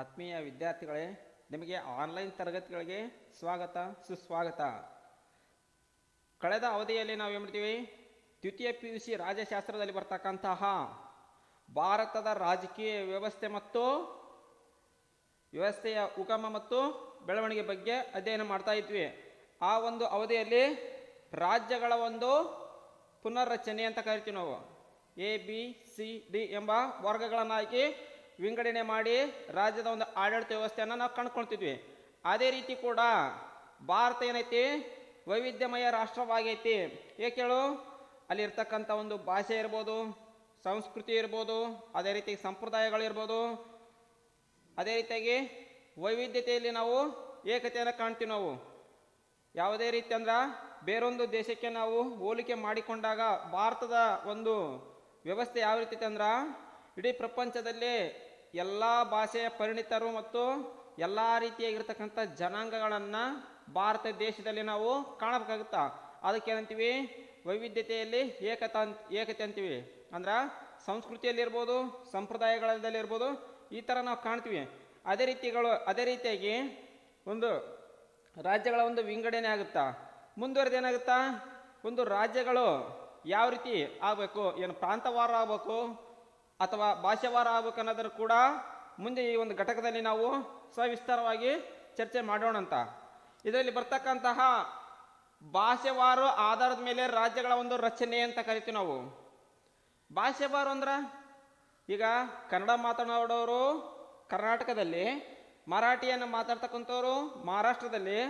ಆತ್ಮೀಯ ವಿದ್ಯಾರ್ಥಿಗಳೇ, ನಿಮಗೆ ಆನ್ಲೈನ್ ತರಗತಿಗಳಿಗೆ ಸ್ವಾಗತ ಸುಸ್ವಾಗತ. ಕಳೆದ ಅವಧಿಯಲ್ಲಿ ನಾವು ಏನು ಮಾಡ್ತೀವಿ, ದ್ವಿತೀಯ PUC ರಾಜ್ಯಶಾಸ್ತ್ರದಲ್ಲಿ ಬರ್ತಕ್ಕಂತಹ ಭಾರತದ ರಾಜಕೀಯ ವ್ಯವಸ್ಥೆ ಮತ್ತು ವ್ಯವಸ್ಥೆಯ ಉಗಮ ಮತ್ತು ಬೆಳವಣಿಗೆ ಬಗ್ಗೆ ಅಧ್ಯಯನ ಮಾಡ್ತಾ ಇದ್ವಿ. ಆ ಒಂದು ಅವಧಿಯಲ್ಲಿ ರಾಜ್ಯಗಳ ಒಂದು ಪುನರ್ರಚನೆ ಅಂತ ಕರಿತೀವಿ ನಾವು. ABCD ಎಂಬ ವರ್ಗಗಳನ್ನಾಗಿ ವಿಂಗಡಣೆ ಮಾಡಿ ರಾಜ್ಯದ ಒಂದು ಆಡಳಿತ ವ್ಯವಸ್ಥೆಯನ್ನು ನಾವು ಕಂಡುಕೊಳ್ತಿದ್ವಿ. ಅದೇ ರೀತಿ ಕೂಡ ಭಾರತ ಏನೈತಿ, ವೈವಿಧ್ಯಮಯ ರಾಷ್ಟ್ರವಾಗೈತಿ. ಏಕೆ ಹೇಳು, ಅಲ್ಲಿರ್ತಕ್ಕಂಥ ಒಂದು ಭಾಷೆ ಇರ್ಬೋದು, ಸಂಸ್ಕೃತಿ ಇರ್ಬೋದು, ಅದೇ ರೀತಿ ಸಂಪ್ರದಾಯಗಳಿರ್ಬೋದು, ಅದೇ ರೀತಿಯಾಗಿ ವೈವಿಧ್ಯತೆಯಲ್ಲಿ ನಾವು ಏಕತೆಯನ್ನು ಕಾಣ್ತೀವಿ. ನಾವು ಯಾವುದೇ ರೀತಿ ಅಂದ್ರೆ ಬೇರೊಂದು ದೇಶಕ್ಕೆ ನಾವು ಹೋಲಿಕೆ ಮಾಡಿಕೊಂಡಾಗ ಭಾರತದ ಒಂದು ವ್ಯವಸ್ಥೆ ಯಾವ ರೀತಿ ಅಂದ್ರೆ, ಇಡೀ ಪ್ರಪಂಚದಲ್ಲಿ ಎಲ್ಲ ಭಾಷೆಯ ಪರಿಣಿತರು ಮತ್ತು ಎಲ್ಲ ರೀತಿಯಾಗಿರ್ತಕ್ಕಂಥ ಜನಾಂಗಗಳನ್ನು ಭಾರತ ದೇಶದಲ್ಲಿ ನಾವು ಕಾಣಬೇಕಾಗುತ್ತಾ. ಅದಕ್ಕೆ ಏನಂತೀವಿ, ವೈವಿಧ್ಯತೆಯಲ್ಲಿ ಏಕತೆ ಅಂತೀವಿ. ಅಂದ್ರೆ ಸಂಸ್ಕೃತಿಯಲ್ಲಿರ್ಬೋದು, ಸಂಪ್ರದಾಯಗಳಲ್ಲಿರ್ಬೋದು, ಈ ಥರ ನಾವು ಕಾಣ್ತೀವಿ. ಅದೇ ರೀತಿಯಾಗಿ ಒಂದು ರಾಜ್ಯಗಳ ಒಂದು ವಿಂಗಡಣೆ ಆಗುತ್ತಾ. ಮುಂದುವರೆದೇನಾಗುತ್ತಾ, ಒಂದು ರಾಜ್ಯಗಳು ಯಾವ ರೀತಿ ಆಗಬೇಕು, ಏನು ಪ್ರಾಂತವಾರ ಆಗಬೇಕು ಅಥವಾ ಭಾಷಾವಾರ ಆಗಬೇಕು ಅನ್ನೋದನ್ನು ಕೂಡ ಮುಂದೆ ಈ ಒಂದು ಘಟಕದಲ್ಲಿ ನಾವು ಸವಿಸ್ತಾರವಾಗಿ ಚರ್ಚೆ ಮಾಡೋಣ ಅಂತ. ಇದರಲ್ಲಿ ಬರ್ತಕ್ಕಂತಹ ಭಾಷೆವಾರ ಆಧಾರದ ಮೇಲೆ ರಾಜ್ಯಗಳ ಒಂದು ರಚನೆ ಅಂತ ಕರಿತೀವಿ ನಾವು. ಭಾಷೆವಾರು ಅಂದ್ರೆ, ಈಗ ಕನ್ನಡ ಮಾತನಾಡೋರು ಕರ್ನಾಟಕದಲ್ಲಿ, ಮರಾಠಿಯನ್ನು ಮಾತಾಡ್ತಕ್ಕಂಥವ್ರು ಮಹಾರಾಷ್ಟ್ರದಲ್ಲಿ,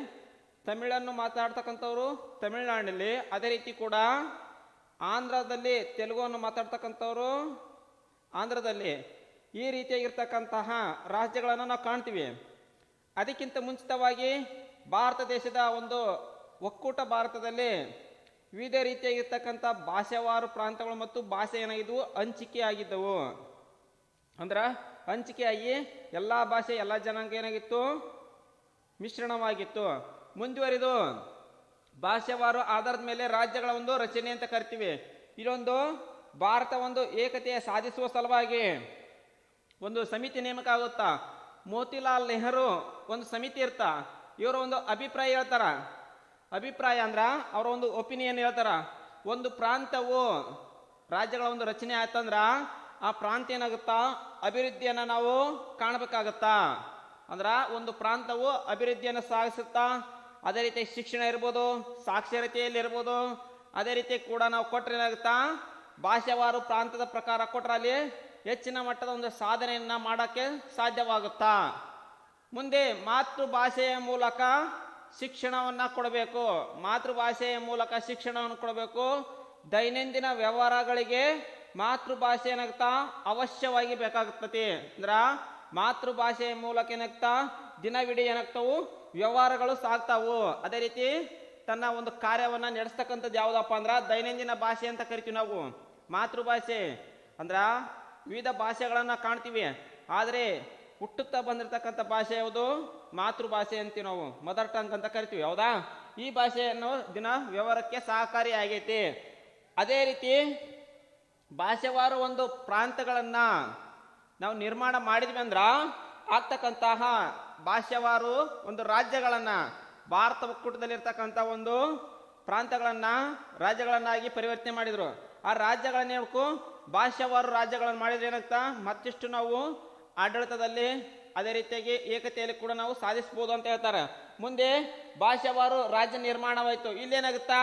ತಮಿಳನ್ನು ಮಾತಾಡ್ತಕ್ಕಂಥವ್ರು ತಮಿಳುನಾಡಿನಲ್ಲಿ, ಅದೇ ರೀತಿ ಕೂಡ ಆಂಧ್ರದಲ್ಲಿ ತೆಲುಗುವನ್ನು ಮಾತಾಡ್ತಕ್ಕಂಥವ್ರು ಆಂಧ್ರದಲ್ಲಿ, ಈ ರೀತಿಯಾಗಿರ್ತಕ್ಕಂತಹ ರಾಜ್ಯಗಳನ್ನು ನಾವು ಕಾಣ್ತೀವಿ. ಅದಕ್ಕಿಂತ ಮುಂಚಿತವಾಗಿ ಭಾರತ ದೇಶದ ಒಂದು ಒಕ್ಕೂಟ ಭಾರತದಲ್ಲಿ ವಿವಿಧ ರೀತಿಯಾಗಿರ್ತಕ್ಕಂಥ ಭಾಷಾವಾರು ಪ್ರಾಂತಗಳು ಮತ್ತು ಭಾಷೆ ಏನಾಗಿದ್ವು, ಹಂಚಿಕೆ ಆಗಿದ್ದವು. ಅಂದ್ರೆ ಹಂಚಿಕೆಯಾಗಿ ಎಲ್ಲ ಭಾಷೆ ಎಲ್ಲ ಜನಾಂಗ ಏನಾಗಿತ್ತು, ಮಿಶ್ರಣವಾಗಿತ್ತು. ಮುಂದುವರಿದು ಭಾಷಾವಾರು ಆಧಾರದ ಮೇಲೆ ರಾಜ್ಯಗಳ ಒಂದು ರಚನೆ ಅಂತ ಕರಿತೀವಿ. ಇಲ್ಲೊಂದು ಭಾರತ ಒಂದು ಏಕತೆಯ ಸಾಧಿಸುವ ಸಲುವಾಗಿ ಒಂದು ಸಮಿತಿ ನೇಮಕ ಆಗುತ್ತಾ. ಮೋತಿಲಾಲ್ ನೆಹರು ಒಂದು ಸಮಿತಿ ಇರ್ತಾ, ಇವರು ಒಂದು ಅಭಿಪ್ರಾಯ ಹೇಳ್ತಾರ. ಅಭಿಪ್ರಾಯ ಅಂದ್ರ ಅವರ ಒಂದು ಒಪಿನಿಯನ್ ಹೇಳ್ತಾರ. ಒಂದು ಪ್ರಾಂತವು ರಾಜ್ಯಗಳ ಒಂದು ರಚನೆ ಆಯ್ತಂದ್ರ ಆ ಪ್ರಾಂತ ಏನಾಗುತ್ತಾ, ಅಭಿವೃದ್ಧಿಯನ್ನ ನಾವು ಕಾಣಬೇಕಾಗತ್ತಾ. ಅಂದ್ರ ಒಂದು ಪ್ರಾಂತವು ಅಭಿವೃದ್ಧಿಯನ್ನು ಸಾಗಿಸುತ್ತಾ. ಅದೇ ರೀತಿ ಶಿಕ್ಷಣ ಇರ್ಬೋದು, ಸಾಕ್ಷರತೆಯಲ್ಲಿ ಇರ್ಬೋದು, ಅದೇ ರೀತಿ ಕೂಡ ನಾವು ಕೊಟ್ರೆ ಏನಾಗುತ್ತಾ, ಭಾಷಾವಾರು ಪ್ರಾಂತದ ಪ್ರಕಾರ ಕೊಟ್ರೆ ಅಲ್ಲಿ ಹೆಚ್ಚಿನ ಮಟ್ಟದ ಒಂದು ಸಾಧನೆಯನ್ನ ಮಾಡೋಕ್ಕೆ ಸಾಧ್ಯವಾಗುತ್ತಾ. ಮುಂದೆ ಮಾತೃಭಾಷೆಯ ಮೂಲಕ ಶಿಕ್ಷಣವನ್ನ ಕೊಡಬೇಕು. ಮಾತೃಭಾಷೆಯ ಮೂಲಕ ಶಿಕ್ಷಣವನ್ನು ಕೊಡಬೇಕು. ದೈನಂದಿನ ವ್ಯವಹಾರಗಳಿಗೆ ಮಾತೃಭಾಷೆ ಏನಾಗುತ್ತಾ, ಅವಶ್ಯವಾಗಿ ಬೇಕಾಗುತ್ತದೆ. ಅಂದ್ರ ಮಾತೃಭಾಷೆಯ ಮೂಲಕ ಏನಾಗ್ತಾ, ದಿನವಿಡೀ ಏನಾಗ್ತಾವು, ವ್ಯವಹಾರಗಳು ಸಾಗ್ತಾವು. ಅದೇ ರೀತಿ ತನ್ನ ಒಂದು ಕಾರ್ಯವನ್ನ ನಡೆಸ್ತಕ್ಕಂಥದ್ದು ಯಾವುದಪ್ಪ ಅಂದ್ರ ದೈನಂದಿನ ಭಾಷೆ ಅಂತ ಕರಿತೀವಿ ನಾವು. ಮಾತೃಭಾಷೆ ಅಂದ್ರ ವಿವಿಧ ಭಾಷೆಗಳನ್ನ ಕಾಣ್ತೀವಿ, ಆದರೆ ಹುಟ್ಟುತ್ತಾ ಬಂದಿರತಕ್ಕಂಥ ಭಾಷೆ ಯಾವುದು, ಮಾತೃಭಾಷೆ ಅಂತೀವಿ ನಾವು. ಮದರ್ ಟಂಗ್ ಅಂತ ಕರಿತೀವಿ, ಹೌದಾ. ಈ ಭಾಷೆಯನ್ನು ದಿನ ವ್ಯವಹಾರಕ್ಕೆ ಸಹಕಾರಿ ಆಗೈತಿ. ಅದೇ ರೀತಿ ಭಾಷೆವಾರು ಒಂದು ಪ್ರಾಂತಗಳನ್ನ ನಾವು ನಿರ್ಮಾಣ ಮಾಡಿದ್ವಿ ಅಂದ್ರ ಆಗ್ತಕ್ಕಂತಹ ಭಾಷೆವಾರು ಒಂದು ರಾಜ್ಯಗಳನ್ನ, ಭಾರತ ಒಕ್ಕೂಟದಲ್ಲಿರ್ತಕ್ಕಂಥ ಒಂದು ಪ್ರಾಂತಗಳನ್ನ ರಾಜ್ಯಗಳನ್ನಾಗಿ ಪರಿವರ್ತನೆ ಮಾಡಿದ್ರು. ಆ ರಾಜ್ಯಗಳನ್ನ ಹೇಳ್ಕು ಭಾಷಾವಾರು ರಾಜ್ಯಗಳನ್ನು ಮಾಡಿದ್ರೆ ಏನಾಗ್ತಾ, ಮತ್ತಿಷ್ಟು ನಾವು ಆಡಳಿತದಲ್ಲಿ ಅದೇ ರೀತಿಯಾಗಿ ಏಕತೆಯಲ್ಲಿ ಕೂಡ ನಾವು ಸಾಧಿಸಬಹುದು ಅಂತ ಹೇಳ್ತಾರೆ. ಮುಂದೆ ಭಾಷಾವಾರು ರಾಜ್ಯ ನಿರ್ಮಾಣವಾಯಿತು. ಇಲ್ಲೇನಾಗುತ್ತಾ,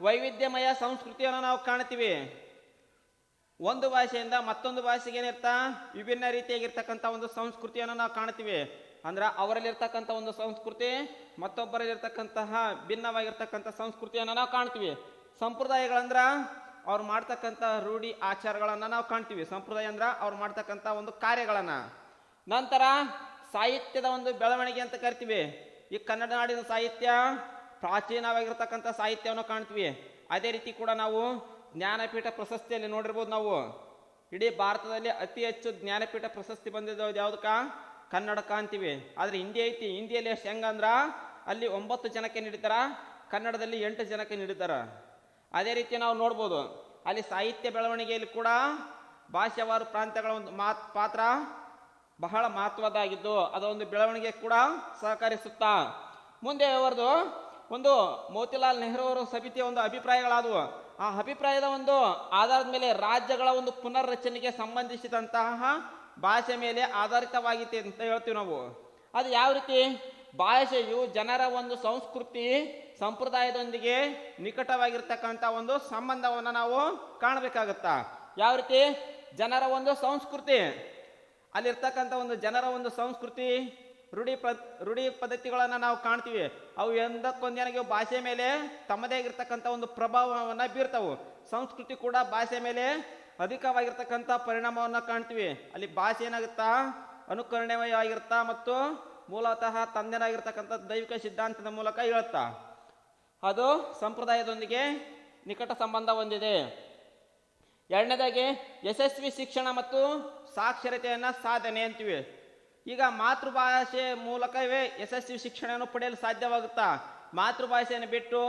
ವೈವಿಧ್ಯಮಯ ಸಂಸ್ಕೃತಿಯನ್ನು ನಾವು ಕಾಣ್ತೀವಿ. ಒಂದು ಭಾಷೆಯಿಂದ ಮತ್ತೊಂದು ಭಾಷೆಗೆ ಏನಿರ್ತಾ, ವಿಭಿನ್ನ ರೀತಿಯಾಗಿರ್ತಕ್ಕಂಥ ಒಂದು ಸಂಸ್ಕೃತಿಯನ್ನು ನಾವು ಕಾಣ್ತೀವಿ. ಅಂದ್ರೆ ಅವರಲ್ಲಿರ್ತಕ್ಕಂಥ ಒಂದು ಸಂಸ್ಕೃತಿ ಮತ್ತೊಬ್ಬರಲ್ಲಿರ್ತಕ್ಕಂತಹ ಭಿನ್ನವಾಗಿರ್ತಕ್ಕಂಥ ಸಂಸ್ಕೃತಿಯನ್ನು ನಾವು ಕಾಣ್ತೀವಿ. ಸಂಪ್ರದಾಯಗಳಂದ್ರ ಅವ್ರು ಮಾಡ್ತಕ್ಕಂಥ ರೂಢಿ ಆಚಾರಗಳನ್ನ ನಾವು ಕಾಣ್ತೀವಿ. ಸಂಪ್ರದಾಯ ಅಂದ್ರ ಅವ್ರು ಮಾಡ್ತಕ್ಕಂಥ ಒಂದು ಕಾರ್ಯಗಳನ್ನ. ನಂತರ ಸಾಹಿತ್ಯದ ಒಂದು ಬೆಳವಣಿಗೆ ಅಂತ ಕರಿತೀವಿ. ಈ ಕನ್ನಡ ನಾಡಿನ ಸಾಹಿತ್ಯ ಪ್ರಾಚೀನವಾಗಿರ್ತಕ್ಕಂಥ ಸಾಹಿತ್ಯವನ್ನು ಕಾಣ್ತೀವಿ. ಅದೇ ರೀತಿ ಕೂಡ ನಾವು ಜ್ಞಾನಪೀಠ ಪ್ರಶಸ್ತಿಯಲ್ಲಿ ನೋಡಿರ್ಬೋದು. ನಾವು ಇಡೀ ಭಾರತದಲ್ಲಿ ಅತಿ ಹೆಚ್ಚು ಜ್ಞಾನಪೀಠ ಪ್ರಶಸ್ತಿ ಬಂದಿದ್ದು ಯಾವುದಕ್ಕ, ಕನ್ನಡಕ್ಕ ಅಂತೀವಿ. ಆದ್ರೆ ಹಿಂದಿ ಐತಿ. ಹಿಂದಿಯಲ್ಲಿ ಎಷ್ಟು ಹೆಂಗಂದ್ರ ಅಲ್ಲಿ 9 ಜನಕ್ಕೆ ನೀಡಿದಾರ, ಕನ್ನಡದಲ್ಲಿ 8 ಜನಕ್ಕೆ ನೀಡಿದಾರ. ಅದೇ ರೀತಿ ನಾವು ನೋಡ್ಬೋದು ಅಲ್ಲಿ ಸಾಹಿತ್ಯ ಬೆಳವಣಿಗೆಯಲ್ಲಿ ಕೂಡ ಭಾಷಾವಾರು ಪ್ರಾಂತ್ಯಗಳ ಒಂದು ಪಾತ್ರ ಬಹಳ ಮಹತ್ವದ್ದಾಗಿದ್ದು ಅದೊಂದು ಬೆಳವಣಿಗೆ ಕೂಡ ಸಹಕರಿಸುತ್ತಾ. ಮುಂದೆ ಅವರದು ಒಂದು ಮೋತಿಲಾಲ್ ನೆಹರು ಅವರ ಸಮಿತಿಯ ಒಂದು ಅಭಿಪ್ರಾಯಗಳಾದವು. ಆ ಅಭಿಪ್ರಾಯದ ಒಂದು ಆಧಾರದ ಮೇಲೆ ರಾಜ್ಯಗಳ ಒಂದು ಪುನರ್ರಚನೆಗೆ ಸಂಬಂಧಿಸಿದಂತಹ ಭಾಷೆ ಮೇಲೆ ಆಧಾರಿತವಾಗಿದೆ ಅಂತ ಹೇಳ್ತೀವಿ ನಾವು. ಅದು ಯಾವ ರೀತಿ? ಭಾಷೆಯು ಜನರ ಒಂದು ಸಂಸ್ಕೃತಿ ಸಂಪ್ರದಾಯದೊಂದಿಗೆ ನಿಕಟವಾಗಿರ್ತಕ್ಕಂಥ ಒಂದು ಸಂಬಂಧವನ್ನು ನಾವು ಕಾಣಬೇಕಾಗತ್ತಾ. ಯಾವ ರೀತಿ? ಜನರ ಒಂದು ಸಂಸ್ಕೃತಿ, ಅಲ್ಲಿರ್ತಕ್ಕಂಥ ಒಂದು ಜನರ ಒಂದು ಸಂಸ್ಕೃತಿ ರೂಢಿ ಪದ್ಧತಿಗಳನ್ನು ನಾವು ಕಾಣ್ತೀವಿ. ಅವು ಎಂದಕ್ಕೊಂದೇನಾಗಿ ಭಾಷೆ ಮೇಲೆ ತಮ್ಮದೇ ಆಗಿರ್ತಕ್ಕಂಥ ಒಂದು ಪ್ರಭಾವವನ್ನು ಬೀರ್ತಾವು. ಸಂಸ್ಕೃತಿ ಕೂಡ ಭಾಷೆ ಮೇಲೆ ಅಧಿಕವಾಗಿರ್ತಕ್ಕಂಥ ಪರಿಣಾಮವನ್ನು ಕಾಣ್ತೀವಿ. ಅಲ್ಲಿ ಭಾಷೆ ಏನಾಗುತ್ತಾ ಅನುಕರಣೀಯವಾಗಿರುತ್ತಾ ಮತ್ತು ಮೂಲತಃ ತಂದೆನಾಗಿರ್ತಕ್ಕಂಥ ದೈವಿಕ ಸಿದ್ಧಾಂತದ ಮೂಲಕ ಹೇಳುತ್ತಾ ಅದು ಸಂಪ್ರದಾಯದೊಂದಿಗೆ ನಿಕಟ ಸಂಬಂಧ ಹೊಂದಿದೆ. ಎರಡನೇದಾಗಿ ಯಶಸ್ವಿ ಶಿಕ್ಷಣ ಮತ್ತು ಸಾಕ್ಷರತೆಯನ್ನು ಸಾಧನೆ ಅಂತೀವಿ. ಈಗ ಮಾತೃಭಾಷೆ ಮೂಲಕವೇ ಯಶಸ್ವಿ ಶಿಕ್ಷಣವನ್ನು ಪಡೆಯಲು ಸಾಧ್ಯವಾಗುತ್ತಾ? ಮಾತೃಭಾಷೆಯನ್ನು ಬಿಟ್ಟು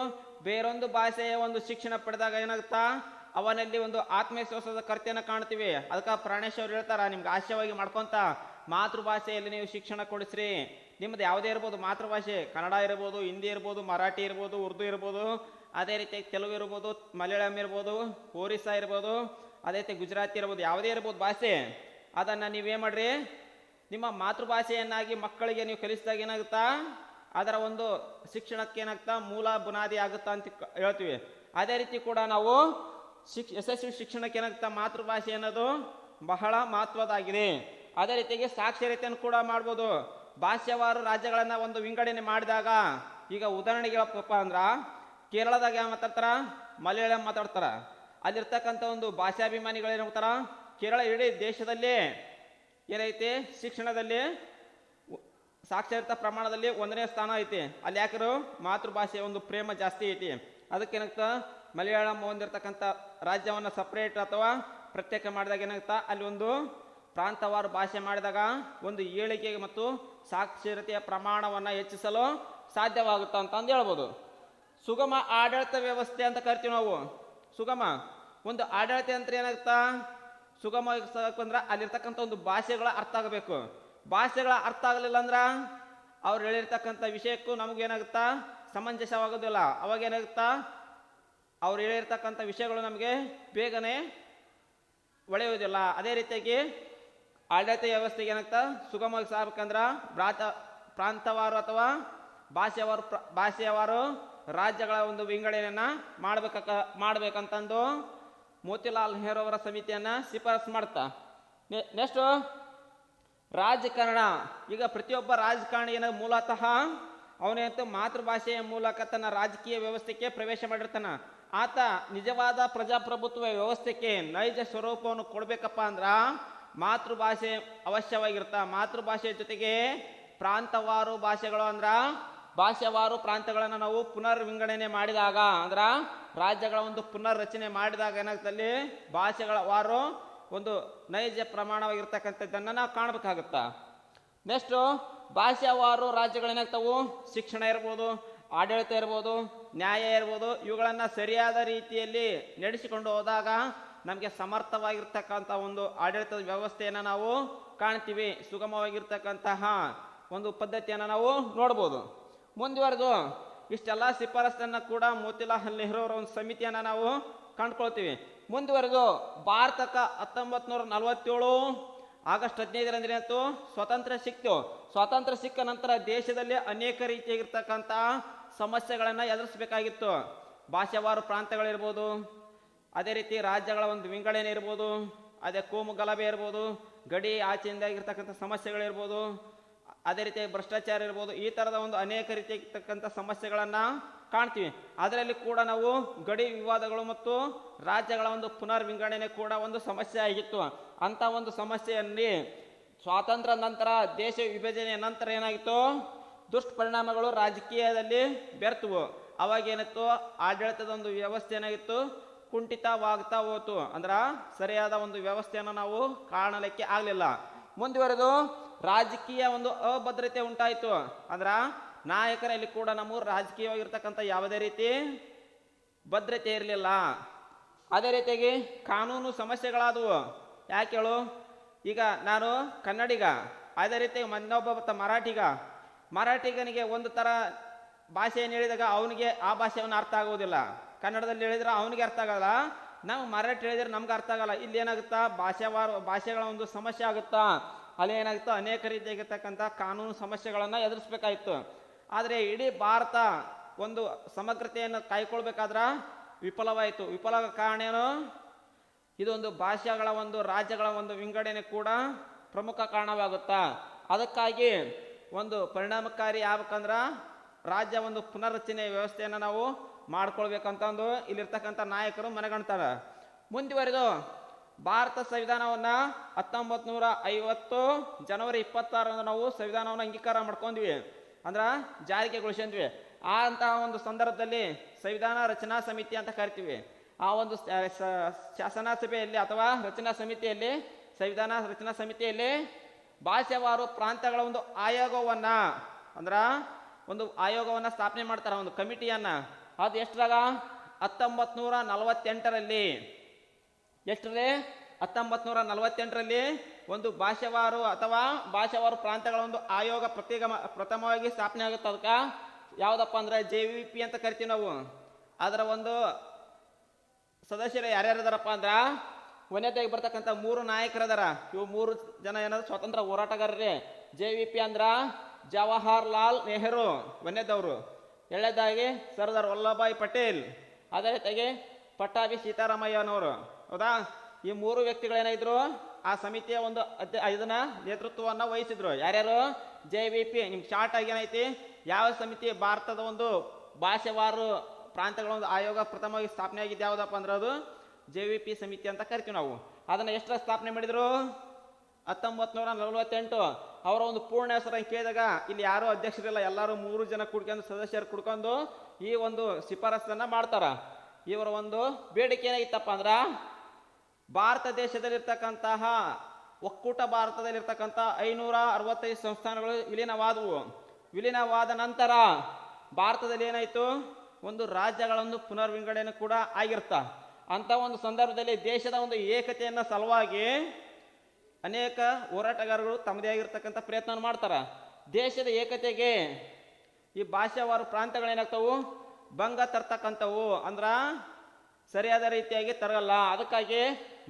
ಬೇರೊಂದು ಭಾಷೆಯ ಒಂದು ಶಿಕ್ಷಣ ಪಡೆದಾಗ ಏನಾಗುತ್ತಾ ಅವನಲ್ಲಿ ಒಂದು ಆತ್ಮವಿಶ್ವಾಸದ ಕೊರತೆಯನ್ನು ಕಾಣ್ತೀವಿ. ಅದಕ್ಕೆ ಪ್ರಾಣೇಶ್ ಅವ್ರು ಹೇಳ್ತಾರ, ನಿಮ್ಗೆ ಆಶಯವಾಗಿ ಮಾಡ್ಕೊಂತ ಮಾತೃಭಾಷೆಯಲ್ಲಿ ನೀವು ಶಿಕ್ಷಣ ಕೊಡಿಸ್ರಿ. ನಿಮ್ಮದು ಯಾವುದೇ ಇರ್ಬೋದು ಮಾತೃಭಾಷೆ, ಕನ್ನಡ ಇರ್ಬೋದು, ಹಿಂದಿ ಇರ್ಬೋದು, ಮರಾಠಿ ಇರ್ಬೋದು, ಉರ್ದು ಇರ್ಬೋದು, ಅದೇ ರೀತಿ ತೆಲುಗು ಇರ್ಬೋದು, ಮಲಯಾಳಂ ಇರ್ಬೋದು, ಒರಿಸ್ಸಾ ಇರ್ಬೋದು, ಅದೇ ರೀತಿ ಗುಜರಾತಿ ಇರ್ಬೋದು, ಯಾವುದೇ ಇರ್ಬೋದು ಭಾಷೆ, ಅದನ್ನು ನೀವೇನು ಮಾಡ್ರಿ ನಿಮ್ಮ ಮಾತೃಭಾಷೆಯನ್ನಾಗಿ ಮಕ್ಕಳಿಗೆ ನೀವು ಕಲಿಸಿದಾಗ ಏನಾಗುತ್ತಾ ಅದರ ಒಂದು ಶಿಕ್ಷಣಕ್ಕೆ ಏನಾಗ್ತಾ ಮೂಲ ಬುನಾದಿ ಆಗುತ್ತಾ ಅಂತ ಹೇಳ್ತೀವಿ. ಅದೇ ರೀತಿ ಕೂಡ ನಾವು ಯಶಸ್ವಿ ಶಿಕ್ಷಣಕ್ಕೆ ಏನಾಗ್ತಾ ಮಾತೃಭಾಷೆ ಅನ್ನೋದು ಬಹಳ ಮಹತ್ವದಾಗಿದೆ. ಅದೇ ರೀತಿಯಾಗಿ ಸಾಕ್ಷರತೆಯನ್ನು ಕೂಡ ಮಾಡ್ಬೋದು. ಭಾಷಾವಾರು ರಾಜ್ಯಗಳನ್ನು ಒಂದು ವಿಂಗಡಣೆ ಮಾಡಿದಾಗ ಈಗ ಉದಾಹರಣೆಗೆ ಹೇಳಪ್ಪ ಅಂದ್ರೆ ಕೇರಳದಾಗ ಯಾವ ಮಾತಾಡ್ತಾರ? ಮಲಯಾಳಂ ಮಾತಾಡ್ತಾರ. ಅಲ್ಲಿರ್ತಕ್ಕಂಥ ಒಂದು ಭಾಷಾಭಿಮಾನಿಗಳು ಏನು ಮಾಡ್ತಾರ? ಕೇರಳ ಇಡೀ ದೇಶದಲ್ಲಿ ಏನೈತಿ ಶಿಕ್ಷಣದಲ್ಲಿ ಸಾಕ್ಷರತಾ ಪ್ರಮಾಣದಲ್ಲಿ 1ನೇ ಸ್ಥಾನ ಐತಿ. ಅಲ್ಲಿ ಯಾಕರು ಮಾತೃಭಾಷೆಯ ಒಂದು ಪ್ರೇಮ ಜಾಸ್ತಿ ಐತಿ. ಅದಕ್ಕೇನಾಗ್ತಾ ಮಲಯಾಳಂ ಹೊಂದಿರತಕ್ಕಂಥ ರಾಜ್ಯವನ್ನು ಸಪ್ರೇಟ್ ಅಥವಾ ಪ್ರತ್ಯೇಕ ಮಾಡಿದಾಗ ಏನಾಗ್ತಾ ಅಲ್ಲಿ ಒಂದು ಪ್ರಾಂತವಾರು ಭಾಷೆ ಮಾಡಿದಾಗ ಒಂದು ಏಳಿಗೆ ಮತ್ತು ಸಾಕ್ಷರತೆಯ ಪ್ರಮಾಣವನ್ನು ಹೆಚ್ಚಿಸಲು ಸಾಧ್ಯವಾಗುತ್ತಾ ಅಂತ ಅಂದು ಹೇಳ್ಬೋದು. ಸುಗಮ ಆಡಳಿತ ವ್ಯವಸ್ಥೆ ಅಂತ ಕರಿತೀವಿ ನಾವು. ಸುಗಮ ಒಂದು ಆಡಳಿತ ಯಂತ್ರ ಏನಾಗುತ್ತಾ ಸುಗಮ ಅಂದ್ರೆ ಅಲ್ಲಿರ್ತಕ್ಕಂಥ ಒಂದು ಭಾಷೆಗಳ ಅರ್ಥ ಆಗಬೇಕು. ಭಾಷೆಗಳ ಅರ್ಥ ಆಗಲಿಲ್ಲ ಅಂದ್ರೆ ಅವ್ರು ಹೇಳಿರ್ತಕ್ಕಂಥ ವಿಷಯಕ್ಕೂ ನಮಗೇನಾಗುತ್ತಾ ಸಮಂಜಸವಾಗೋದಿಲ್ಲ. ಅವಾಗ ಏನಾಗುತ್ತಾ ಅವ್ರು ಹೇಳಿರ್ತಕ್ಕಂಥ ವಿಷಯಗಳು ನಮಗೆ ಬೇಗನೆ ಒಳೆಯುವುದಿಲ್ಲ. ಅದೇ ರೀತಿಯಾಗಿ ಆಡಳಿತ ವ್ಯವಸ್ಥೆಗೆ ಏನಾಗ್ತಾ ಸುಗಮವಾಗಿ ಸಾಗಬೇಕಂದ್ರೆ ಪ್ರಾಂತವಾರು ಅಥವಾ ಭಾಷೆಯವಾರು ರಾಜ್ಯಗಳ ಒಂದು ವಿಂಗಡಣೆಯನ್ನು ಮಾಡ್ಬೇಕಂತಂದು ಮೋತಿಲಾಲ್ ನೆಹರು ಅವರ ಸಮಿತಿಯನ್ನು ಶಿಫಾರಸು ಮಾಡ್ತಾ. ನೆಕ್ಸ್ಟು ರಾಜಕಾರಣ. ಈಗ ಪ್ರತಿಯೊಬ್ಬ ರಾಜಕಾರಣಿ ಏನ ಮೂಲತಃ ಅವನೇಂತೂ ಮಾತೃಭಾಷೆಯ ಮೂಲಕ ತನ್ನ ರಾಜಕೀಯ ವ್ಯವಸ್ಥೆಗೆ ಪ್ರವೇಶ ಮಾಡಿರ್ತಾನ. ಆತ ನಿಜವಾದ ಪ್ರಜಾಪ್ರಭುತ್ವ ವ್ಯವಸ್ಥೆಗೆ ನೈಜ ಸ್ವರೂಪವನ್ನು ಕೊಡ್ಬೇಕಪ್ಪ ಅಂದ್ರ ಮಾತೃಭಾಷೆ ಅವಶ್ಯವಾಗಿರ್ತ. ಮಾತೃಭಾಷೆಯ ಜೊತೆಗೆ ಪ್ರಾಂತವಾರು ಭಾಷೆಗಳು ಅಂದ್ರ ಭಾಷಾವಾರು ಪ್ರಾಂತಗಳನ್ನು ನಾವು ಪುನರ್ ವಿಂಗಡಣೆ ಮಾಡಿದಾಗ ಅಂದ್ರ ರಾಜ್ಯಗಳ ಒಂದು ಪುನರ್ ರಚನೆ ಮಾಡಿದಾಗ ಏನಾಗ್ತಲ್ಲಿ ಭಾಷೆಗಳ ವಾರು ಒಂದು ನೈಜ ಪ್ರಮಾಣವಾಗಿರ್ತಕ್ಕಂಥದ್ದನ್ನು ನಾವು ಕಾಣಬೇಕಾಗುತ್ತ. ನೆಕ್ಸ್ಟು ಭಾಷಾವಾರು ರಾಜ್ಯಗಳೇನಾಗ್ತಾವು ಶಿಕ್ಷಣ ಇರ್ಬೋದು, ಆಡಳಿತ ಇರ್ಬೋದು, ನ್ಯಾಯ ಇರ್ಬೋದು, ಇವುಗಳನ್ನು ಸರಿಯಾದ ರೀತಿಯಲ್ಲಿ ನಡೆಸಿಕೊಂಡು ಹೋದಾಗ ನಮಗೆ ಸಮರ್ಥವಾಗಿರ್ತಕ್ಕಂಥ ಒಂದು ಆಡಳಿತದ ವ್ಯವಸ್ಥೆಯನ್ನು ನಾವು ಕಾಣ್ತೀವಿ. ಸುಗಮವಾಗಿರ್ತಕ್ಕಂತಹ ಒಂದು ಪದ್ಧತಿಯನ್ನು ನಾವು ನೋಡ್ಬೋದು. ಮುಂದುವರೆದು ಇಷ್ಟೆಲ್ಲ ಶಿಫಾರಸನ್ನು ಕೂಡ ಮೋತಿಲಾಲ್ ನೆಹರು ಅವರ ಒಂದು ಸಮಿತಿಯನ್ನು ನಾವು ಕಂಡುಕೊಳ್ತೀವಿ. ಮುಂದುವರೆದು ಭಾರತಕ್ಕೆ 1947 ಆಗಸ್ಟ್ 15 ಸ್ವಾತಂತ್ರ್ಯ ಸಿಕ್ತು. ಸ್ವಾತಂತ್ರ್ಯ ಸಿಕ್ಕ ನಂತರ ದೇಶದಲ್ಲಿ ಅನೇಕ ರೀತಿಯಾಗಿರ್ತಕ್ಕಂಥ ಸಮಸ್ಯೆಗಳನ್ನು ಎದುರಿಸಬೇಕಾಗಿತ್ತು. ಭಾಷಾವಾರು ಪ್ರಾಂತಗಳಿರ್ಬೋದು, ಅದೇ ರೀತಿ ರಾಜ್ಯಗಳ ಒಂದು ವಿಂಗಡಣೆ ಇರ್ಬೋದು, ಅದೇ ಕೋಮು ಗಲಭೆ ಇರ್ಬೋದು, ಗಡಿ ಆಚೆಯಿಂದ ಆಗಿರ್ತಕ್ಕಂಥ ಸಮಸ್ಯೆಗಳಿರ್ಬೋದು, ಅದೇ ರೀತಿ ಭ್ರಷ್ಟಾಚಾರ ಇರ್ಬೋದು, ಈ ಥರದ ಒಂದು ಅನೇಕ ರೀತಿಯಾಗಿರ್ತಕ್ಕಂಥ ಸಮಸ್ಯೆಗಳನ್ನು ಕಾಣ್ತೀವಿ. ಅದರಲ್ಲಿ ಕೂಡ ನಾವು ಗಡಿ ವಿವಾದಗಳು ಮತ್ತು ರಾಜ್ಯಗಳ ಒಂದು ಪುನರ್ ವಿಂಗಡಣೆ ಕೂಡ ಒಂದು ಸಮಸ್ಯೆ ಆಗಿತ್ತು. ಅಂಥ ಒಂದು ಸಮಸ್ಯೆಯಲ್ಲಿ ಸ್ವಾತಂತ್ರ್ಯ ನಂತರ ದೇಶ ವಿಭಜನೆಯ ನಂತರ ಏನಾಗಿತ್ತು, ದುಷ್ಪರಿಣಾಮಗಳು ರಾಜಕೀಯದಲ್ಲಿ ಬೆರ್ತವು. ಅವಾಗ ಏನಿತ್ತು, ಆಡಳಿತದ ಒಂದು ವ್ಯವಸ್ಥೆ ಏನಾಗಿತ್ತು, ಕುಂಠಿತವಾಗ್ತಾ ಹೋತು. ಅಂದ್ರೆ ಸರಿಯಾದ ಒಂದು ವ್ಯವಸ್ಥೆಯನ್ನು ನಾವು ಕಾಣಲಿಕ್ಕೆ ಆಗಲಿಲ್ಲ. ಮುಂದುವರೆದು ರಾಜಕೀಯ ಒಂದು ಅಭದ್ರತೆ ಉಂಟಾಯಿತು. ಅಂದ್ರೆ ನಾಯಕರಲ್ಲಿ ಕೂಡ ನಮ್ಮ ರಾಜಕೀಯವಾಗಿರ್ತಕ್ಕಂಥ ಯಾವುದೇ ರೀತಿ ಭದ್ರತೆ ಇರಲಿಲ್ಲ. ಅದೇ ರೀತಿಯಾಗಿ ಕಾನೂನು ಸಮಸ್ಯೆಗಳಾದವು. ಯಾಕೆ ಹೇಳು, ಈಗ ನಾನು ಕನ್ನಡಿಗ, ಅದೇ ರೀತಿ ಇನ್ನೊಬ್ಬ ಮರಾಠಿಗನಿಗೆ ಒಂದು ಥರ ಭಾಷೆಯನ್ನು ಹೇಳಿದಾಗ ಅವನಿಗೆ ಆ ಭಾಷೆಯನ್ನು ಅರ್ಥ ಆಗೋದಿಲ್ಲ. ಕನ್ನಡದಲ್ಲಿ ಹೇಳಿದ್ರೆ ಅವನಿಗೆ ಅರ್ಥ ಆಗಲ್ಲ, ನಾವು ಮರಾಠಿ ಹೇಳಿದ್ರೆ ನಮ್ಗೆ ಅರ್ಥ ಆಗಲ್ಲ. ಇಲ್ಲಿ ಏನಾಗುತ್ತಾ ಭಾಷೆಗಳ ಒಂದು ಸಮಸ್ಯೆ ಆಗುತ್ತಾ, ಅಲ್ಲಿ ಏನಾಗುತ್ತಾ ಅನೇಕ ರೀತಿಯಾಗಿರ್ತಕ್ಕಂಥ ಕಾನೂನು ಸಮಸ್ಯೆಗಳನ್ನು ಎದುರಿಸ್ಬೇಕಾಯಿತು. ಆದರೆ ಇಡೀ ಭಾರತ ಒಂದು ಸಮಗ್ರತೆಯನ್ನು ಕಾಯ್ಕೊಳ್ಬೇಕಾದ್ರೆ ವಿಫಲವಾಯಿತು. ವಿಫಲ ಕಾರಣ ಏನು? ಇದೊಂದು ಭಾಷೆಗಳ ಒಂದು ರಾಜ್ಯಗಳ ಒಂದು ವಿಂಗಡಣೆ ಕೂಡ ಪ್ರಮುಖ ಕಾರಣವಾಗುತ್ತಾ. ಅದಕ್ಕಾಗಿ ಒಂದು ಪರಿಣಾಮಕಾರಿ ಆಗ್ಬೇಕಂದ್ರ ರಾಜ್ಯ ಒಂದು ಪುನರ್ರಚನೆ ವ್ಯವಸ್ಥೆಯನ್ನು ನಾವು ಮಾಡ್ಕೊಳ್ಬೇಕಂತಂದು ಇಲ್ಲಿರ್ತಕ್ಕಂಥ ನಾಯಕರು ಮನಗಣ್ತಾರೆ. ಮುಂದುವರೆದು ಭಾರತ ಸಂವಿಧಾನವನ್ನು 1950 ಜನವರಿ 26 ನಾವು ಸಂವಿಧಾನವನ್ನು ಅಂಗೀಕಾರ ಮಾಡ್ಕೊಂಡ್ವಿ, ಅಂದ್ರೆ ಜಾರಿಗೆಗೊಳಿಸಿದ್ವಿ. ಅಂತಹ ಒಂದು ಸಂದರ್ಭದಲ್ಲಿ ಸಂವಿಧಾನ ರಚನಾ ಸಮಿತಿ ಅಂತ ಕರಿತೀವಿ. ಆ ಒಂದು ಶಾಸನ ಸಭೆಯಲ್ಲಿ ಅಥವಾ ರಚನಾ ಸಮಿತಿಯಲ್ಲಿ, ಸಂವಿಧಾನ ರಚನಾ ಸಮಿತಿಯಲ್ಲಿ ಭಾಷಾವಾರು ಪ್ರಾಂತ್ಯಗಳ ಒಂದು ಆಯೋಗವನ್ನ, ಅಂದ್ರ ಒಂದು ಆಯೋಗವನ್ನ ಸ್ಥಾಪನೆ ಮಾಡ್ತಾರೆ, ಒಂದು ಕಮಿಟಿಯನ್ನ. ಅದು ಎಷ್ಟರಾಗ 1948ರಲ್ಲಿ, ಎಷ್ಟರಲ್ಲಿ 1948ರಲ್ಲಿ ಒಂದು ಭಾಷಾವಾರು ಅಥವಾ ಭಾಷಾವಾರು ಪ್ರಾಂತ್ಯಗಳ ಒಂದು ಆಯೋಗ ಪ್ರಥಮವಾಗಿ ಸ್ಥಾಪನೆ ಆಗುತ್ತೆ. ಅದಕ್ಕೆ ಯಾವುದಪ್ಪ ಅಂದ್ರೆ JVP ಅಂತ ಕರಿತೀವಿ ನಾವು. ಅದರ ಒಂದು ಸದಸ್ಯರು ಯಾರ್ಯಾರದಾರಪ್ಪ ಅಂದ್ರ ಒಂದೇದಾಗಿ ಬರ್ತಕ್ಕಂಥ 3 ನಾಯಕರದಾರ. ಇವು 3 ಜನ ಏನಾದ್ರು ಸ್ವತಂತ್ರ ಹೋರಾಟಗಾರರೇ. JVP ಅಂದ್ರ ಜವಾಹರ್ಲಾಲ್ ನೆಹರು ಒಂದೇದವರು, ಎರಡನೇದಾಗಿ ಸರ್ದಾರ್ ವಲ್ಲಭಾಯ್ ಪಟೇಲ್, ಅದೇ ರೀತಿಯಾಗಿ ಪಟ್ಟಾಭಿ ಸೀತಾರಾಮಯ್ಯನವರು. ಹೌದಾ? ಈ 3 ವ್ಯಕ್ತಿಗಳೇನಾದ್ರು ಆ ಸಮಿತಿಯ ಒಂದು ಇದನ್ನ ನೇತೃತ್ವವನ್ನು ವಹಿಸಿದ್ರು. ಯಾರ್ಯಾರು? JVP. ನಿಮ್ಗೆ ಶಾರ್ಟ್ ಆಗಿ ಏನೈತಿ, ಯಾವ ಸಮಿತಿ ಭಾರತದ ಒಂದು ಭಾಷಾವಾರು ಪ್ರಾಂತ್ಯಗಳ ಒಂದು ಆಯೋಗ ಪ್ರಥಮವಾಗಿ ಸ್ಥಾಪನೆ ಆಗಿದ್ದು ಯಾವುದಪ್ಪ ಅಂದ್ರೆ ಅದು JVP ಸಮಿತಿ ಅಂತ ಕರಿತೀವಿ ನಾವು. ಅದನ್ನ ಎಷ್ಟರ ಸ್ಥಾಪನೆ ಮಾಡಿದ್ರು? 1948. ಅವರ ಒಂದು ಪೂರ್ಣ ಹೆಸರನ್ನು ಕೇಳಿದಾಗ ಇಲ್ಲಿ ಯಾರು ಅಧ್ಯಕ್ಷರಿಲ್ಲ, ಎಲ್ಲರೂ 3 ಜನ ಕುಡ್ಕೊಂಡು ಸದಸ್ಯರು ಕುಡ್ಕೊಂಡು ಈ ಒಂದು ಶಿಫಾರಸನ್ನ ಮಾಡ್ತಾರ. ಇವರ ಒಂದು ಬೇಡಿಕೆ ಏನಾಗಿತ್ತಪ್ಪ ಅಂದ್ರ ಭಾರತ ದೇಶದಲ್ಲಿರ್ತಕ್ಕಂತಹ ಒಕ್ಕೂಟ ಭಾರತದಲ್ಲಿರ್ತಕ್ಕಂಥ 565 ಸಂಸ್ಥಾನಗಳು ವಿಲೀನವಾದವು. ವಿಲೀನವಾದ ನಂತರ ಭಾರತದಲ್ಲಿ ಏನಾಯ್ತು, ಒಂದು ರಾಜ್ಯಗಳನ್ನು ಪುನರ್ವಿಂಗಡಣೆ ಕೂಡ ಆಗಿರ್ತ. ಅಂತ ಒಂದು ಸಂದರ್ಭದಲ್ಲಿ ದೇಶದ ಒಂದು ಏಕತೆಯನ್ನ ಸಲುವಾಗಿ ಅನೇಕ ಹೋರಾಟಗಾರರು ತಮ್ಮದೇ ಆಗಿರ್ತಕ್ಕಂಥ ಪ್ರಯತ್ನ ಮಾಡ್ತಾರ. ದೇಶದ ಏಕತೆಗೆ ಈ ಭಾಷಾವಾರು ಪ್ರಾಂತ್ಯಗಳೇನಾಗ್ತವು, ಭಂಗ ತರ್ತಕ್ಕಂಥವು, ಅಂದ್ರ ಸರಿಯಾದ ರೀತಿಯಾಗಿ ತರಲ್ಲ. ಅದಕ್ಕಾಗಿ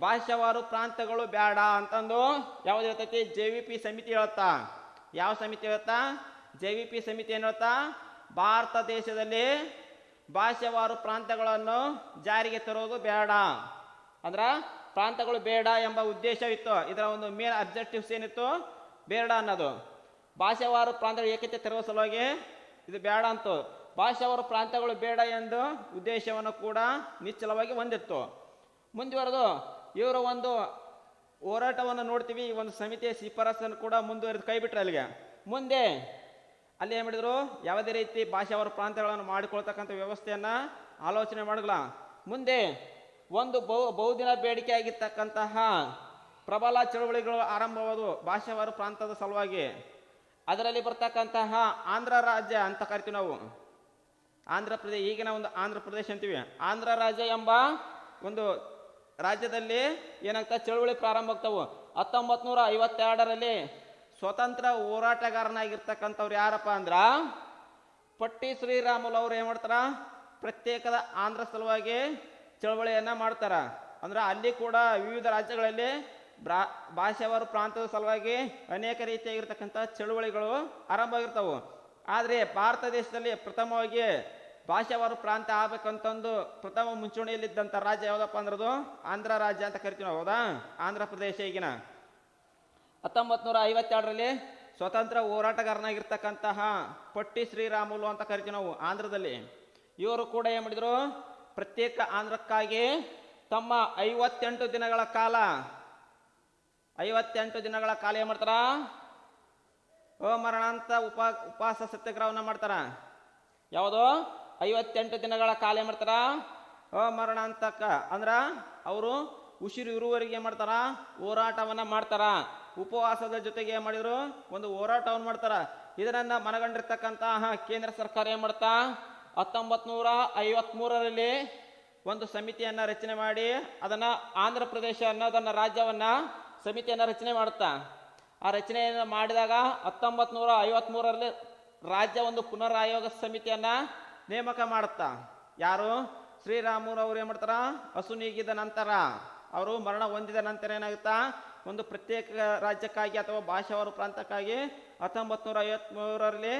ಭಾಷಾವಾರು ಪ್ರಾಂತ್ಯಗಳು ಬೇಡ ಅಂತಂದು ಯಾವ್ದು ಹೇಳ್ತೈತಿ, JVP ಸಮಿತಿ ಹೇಳುತ್ತಾ. ಯಾವ ಸಮಿತಿ ಹೇಳುತ್ತಾ? JVP ಸಮಿತಿ ಏನ್ ಹೇಳ್ತಾ, ಭಾರತ ದೇಶದಲ್ಲಿ ಭಾಷಾವಾರು ಪ್ರಾಂತ್ಯಗಳನ್ನು ಜಾರಿಗೆ ತರೋದು ಬೇಡ, ಅಂದ್ರ ಪ್ರಾಂತ್ಯಗಳು ಬೇಡ ಎಂಬ ಉದ್ದೇಶವಿತ್ತು. ಇದರ ಒಂದು ಮೇನ್ ಅಬ್ಜೆಕ್ಟಿವ್ಸ್ ಏನಿತ್ತು, ಬೇಡ ಅನ್ನೋದು. ಭಾಷಾವಾರು ಪ್ರಾಂತ್ಯಗಳ ಏಕತೆ ತರುವ ಸಲುವಾಗಿ ಇದು ಬೇಡ ಅಂತು. ಭಾಷಾವಾರು ಪ್ರಾಂತ್ಯಗಳು ಬೇಡ ಎಂದು ಉದ್ದೇಶವನ್ನು ಕೂಡ ನಿಶ್ಚಲವಾಗಿ ಹೊಂದಿತ್ತು. ಮುಂದುವರೆದು ಇವರ ಒಂದು ಹೋರಾಟವನ್ನು ನೋಡ್ತೀವಿ. ಈ ಒಂದು ಸಮಿತಿಯ ಶಿಫಾರಸನ್ನು ಕೂಡ ಮುಂದುವರೆದು ಕೈ ಬಿಟ್ರೆ ಅಲ್ಲಿಗೆ ಮುಂದೆ ಅಲ್ಲಿ ಏನು ಮಾಡಿದ್ರು, ಯಾವುದೇ ರೀತಿ ಭಾಷಾವಾರು ಪ್ರಾಂತ್ಯಗಳನ್ನು ಮಾಡಿಕೊಳ್ತಕ್ಕಂಥ ವ್ಯವಸ್ಥೆಯನ್ನ ಆಲೋಚನೆ ಮಾಡಲ್ಲ. ಮುಂದೆ ಒಂದು ಬಹುದಿನ ಬೇಡಿಕೆ ಆಗಿರ್ತಕ್ಕಂತಹ ಪ್ರಬಲ ಚಳವಳಿಗಳು ಆರಂಭವಾದವು ಭಾಷಾವಾರು ಪ್ರಾಂತದ ಸಲುವಾಗಿ. ಅದರಲ್ಲಿ ಬರ್ತಕ್ಕಂತಹ ಆಂಧ್ರ ರಾಜ್ಯ ಅಂತ ಕರಿತೀವಿ ನಾವು. ಆಂಧ್ರ ಪ್ರದೇಶ, ಈಗಿನ ಒಂದು ಆಂಧ್ರ ಪ್ರದೇಶ ಅಂತೀವಿ. ಆಂಧ್ರ ರಾಜ್ಯ ಎಂಬ ಒಂದು ರಾಜ್ಯದಲ್ಲಿ ಏನಾಗ್ತಾ ಚಳವಳಿ ಪ್ರಾರಂಭ ಆಗ್ತಾವು. 1952ರಲ್ಲಿ ಸ್ವತಂತ್ರ ಹೋರಾಟಗಾರನಾಗಿರ್ತಕ್ಕಂಥವ್ರು ಯಾರಪ್ಪ ಅಂದ್ರ ಪಟ್ಟಿ ಶ್ರೀರಾಮುಲು ಅವ್ರು ಏನ್ ಮಾಡ್ತಾರ, ಪ್ರತ್ಯೇಕದ ಆಂಧ್ರ ಸಲುವಾಗಿ ಚಳವಳಿಯನ್ನ ಮಾಡ್ತಾರ. ಅಂದ್ರೆ ಅಲ್ಲಿ ಕೂಡ ವಿವಿಧ ರಾಜ್ಯಗಳಲ್ಲಿ ಭಾಷಾವಾರು ಪ್ರಾಂತದ ಸಲುವಾಗಿ ಅನೇಕ ರೀತಿಯಾಗಿರ್ತಕ್ಕಂಥ ಚಳುವಳಿಗಳು ಆರಂಭ ಆಗಿರ್ತಾವು. ಆದರೆ ಭಾರತ ದೇಶದಲ್ಲಿ ಪ್ರಥಮವಾಗಿ ಭಾಷಾವಾರು ಪ್ರಾಂತ ಆಗ್ಬೇಕಂತಂದು ಪ್ರಥಮ ಮುಂಚೂಣಿಯಲ್ಲಿದ್ದಂಥ ರಾಜ್ಯ ಯಾವುದಪ್ಪ ಅಂದ್ರದು ಆಂಧ್ರ ರಾಜ್ಯ ಅಂತ ಕರಿತೀವಿ ನಾವು. ಹೌದಾ? ಆಂಧ್ರ ಪ್ರದೇಶ ಈಗಿನ 1952ರಲ್ಲಿ ಸ್ವತಂತ್ರ ಹೋರಾಟಗಾರನಾಗಿರ್ತಕ್ಕಂತಹ ಪಟ್ಟಿ ಶ್ರೀರಾಮುಲು ಅಂತ ಕರಿತೀವಿ ನಾವು ಆಂಧ್ರದಲ್ಲಿ. ಇವರು ಕೂಡ ಏನ್ ಮಾಡಿದ್ರು, ಪ್ರತ್ಯೇಕ ಆಂಧ್ರಕ್ಕಾಗಿ ತಮ್ಮ 58 ದಿನಗಳ ಕಾಲ ಏನ್ ಮಾಡ್ತಾರ, ಅಮರಣಾಂತ ಉಪವಾಸ ಸತ್ಯಾಗ್ರಹವನ್ನ ಮಾಡ್ತಾರ. ಯಾವುದು 58 ದಿನಗಳ ಕಾಲ ಏನ್ ಮಾಡ್ತಾರ, ಅಮರಣಾಂತಕ ಅಂದ್ರ ಅವರು ಉಸಿರು ಇರುವವರೆಗೆ ಏನ್ ಮಾಡ್ತಾರ, ಹೋರಾಟವನ್ನ ಮಾಡ್ತಾರ. ಉಪವಾಸದ ಜೊತೆಗೆ ಏನ್ ಮಾಡಿದ್ರು, ಒಂದು ಹೋರಾಟವನ್ನು ಮಾಡ್ತಾರ. ಇದನ್ನ ಮನಗಂಡಿರ್ತಕ್ಕಂತಹ ಕೇಂದ್ರ ಸರ್ಕಾರ ಏನ್ ಮಾಡ್ತಾ 1953ರಲ್ಲಿ ಒಂದು ಸಮಿತಿಯನ್ನ ರಚನೆ ಮಾಡಿ ಅದನ್ನ ಆಂಧ್ರ ಪ್ರದೇಶ ಅನ್ನೋದನ್ನ ರಾಜ್ಯವನ್ನ ಸಮಿತಿಯನ್ನ ರಚನೆ ಮಾಡುತ್ತಾ. ಆ ರಚನೆಯನ್ನು ಮಾಡಿದಾಗ 1953ರಲ್ಲಿ ರಾಜ್ಯ ಒಂದು ಪುನರ್ ಆಯೋಗ ಸಮಿತಿಯನ್ನ ನೇಮಕ ಮಾಡುತ್ತಾ. ಯಾರು? ಶ್ರೀರಾಮುರವರು ಏನ್ ಮಾಡ್ತಾರ, ಅಸುನೀಗಿದ ನಂತರ, ಅವರು ಮರಣ ಹೊಂದಿದ ನಂತರ ಏನಾಗುತ್ತಾ, ಒಂದು ಪ್ರತ್ಯೇಕ ರಾಜ್ಯಕ್ಕಾಗಿ ಅಥವಾ ಭಾಷಾವಾರು ಪ್ರಾಂತಕ್ಕಾಗಿ 1953ರಲ್ಲಿ